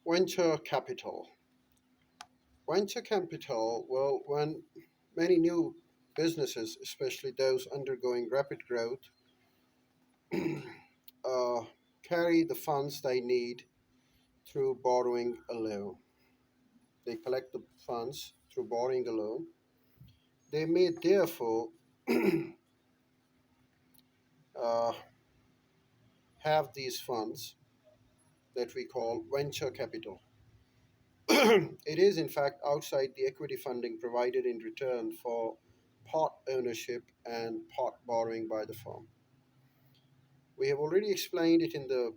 Venture capital. Venture capital, well, when many new businesses, especially those undergoing rapid growth, uh, carry the funds they need through borrowing a loan. They collect the funds through borrowing a loan. They may therefore uh, have these funds that we call venture capital. It is, in fact, outside the equity funding provided in return for part ownership and part borrowing by the firm. We have already explained it in the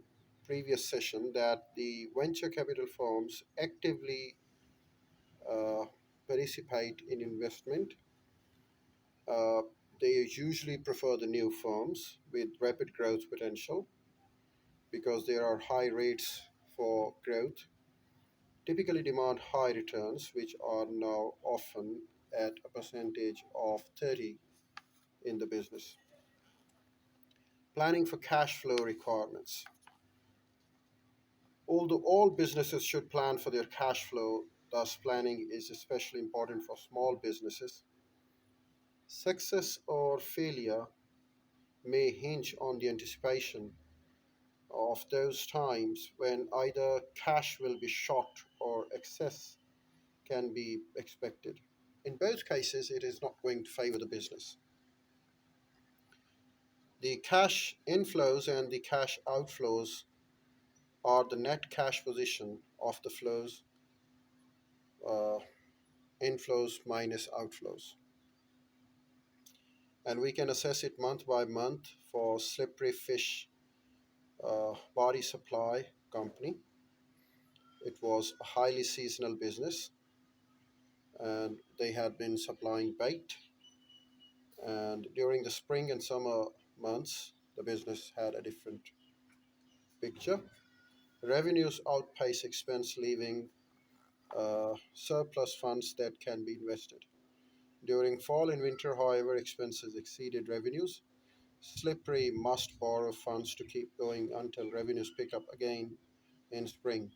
previous session that the venture capital firms actively uh, participate in investment. Uh, they usually prefer the new firms with rapid growth potential because there are high rates for growth, typically demand high returns, which are now often at a percentage of 30 in the business. Planning for cash flow requirements. Although all businesses should plan for their cash flow, thus planning is especially important for small businesses. Success or failure may hinge on the anticipation of those times when either cash will be short or excess can be expected. In both cases, it is not going to favor the business. The cash inflows and the cash outflows are the net cash position of the flows, uh, inflows minus outflows. And we can assess it month by month for Slippery Fish Body Supply Company. It was a highly seasonal business and they had been supplying bait. And during the spring and summer months, the business had a different picture. Revenues outpace expense, leaving surplus funds that can be invested. During fall and winter, however, expenses exceeded revenues. Slippery must borrow funds to keep going until revenues pick up again in spring.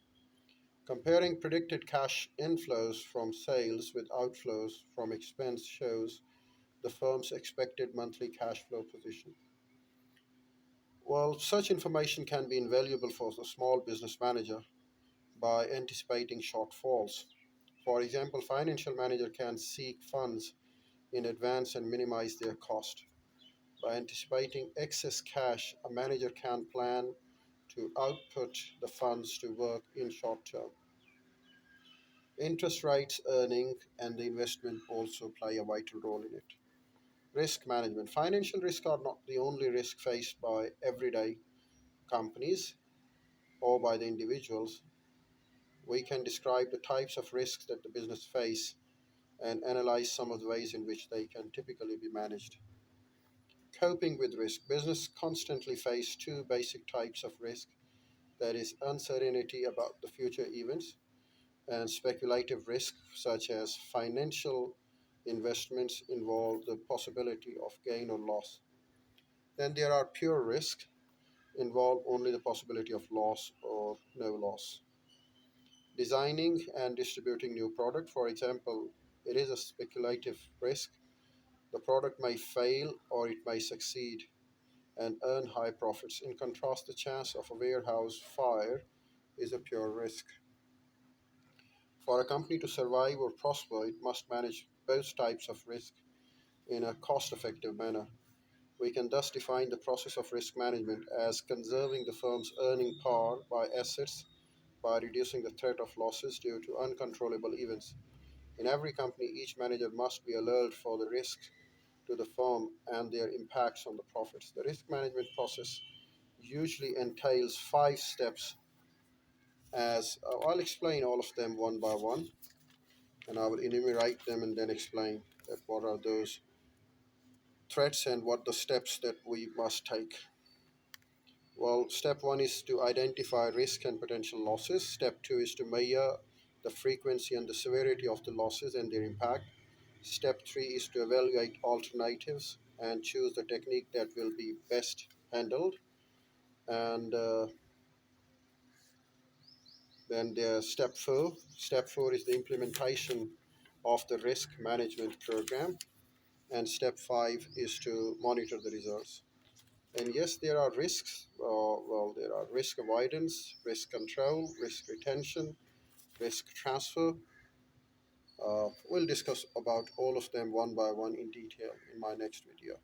Comparing predicted cash inflows from sales with outflows from expense shows the firm's expected monthly cash flow position. Well, such information can be invaluable for the small business manager by anticipating shortfalls. For example, financial manager can seek funds in advance and minimize their cost. By anticipating excess cash, a manager can plan to output the funds to work in short term. Interest rates, earning, and the investment also play a vital role in it. Risk management. Financial risks are not the only risk faced by everyday companies or by the individuals. We can describe the types of risks that the business face and analyze some of the ways in which they can typically be managed. Coping with risk. Business constantly face two basic types of risk, that is uncertainty about the future events and speculative risk such as financial investments involve the possibility of gain or loss. Then there are pure risk, involve only the possibility of loss or no loss. Designing and distributing new product, for example, it is a speculative risk. The product may fail or it may succeed and earn high profits. In contrast, the chance of a warehouse fire is a pure risk. For a company to survive or prosper, it must manage both types of risk in a cost effective manner. We can thus define the process of risk management as conserving the firm's earning power by assets by reducing the threat of losses due to uncontrollable events. In every company, each manager must be alert for the risks to the firm and their impacts on the profits. The risk management process usually entails 5 steps, as I'll explain all of them one by one, and I will enumerate them and then explain that what are those threats and what the steps that we must take. Well, step one is to identify risk and potential losses. Step two is to measure the frequency and the severity of the losses and their impact. Step three is to evaluate alternatives and choose the technique that will be best handled. And Then there's step four. Step four is the implementation of the risk management program. And step five is to monitor the results. And yes, there are risks. Well, there are risk avoidance, risk control, risk retention, risk transfer. We'll discuss about all of them one by one in detail in my next video.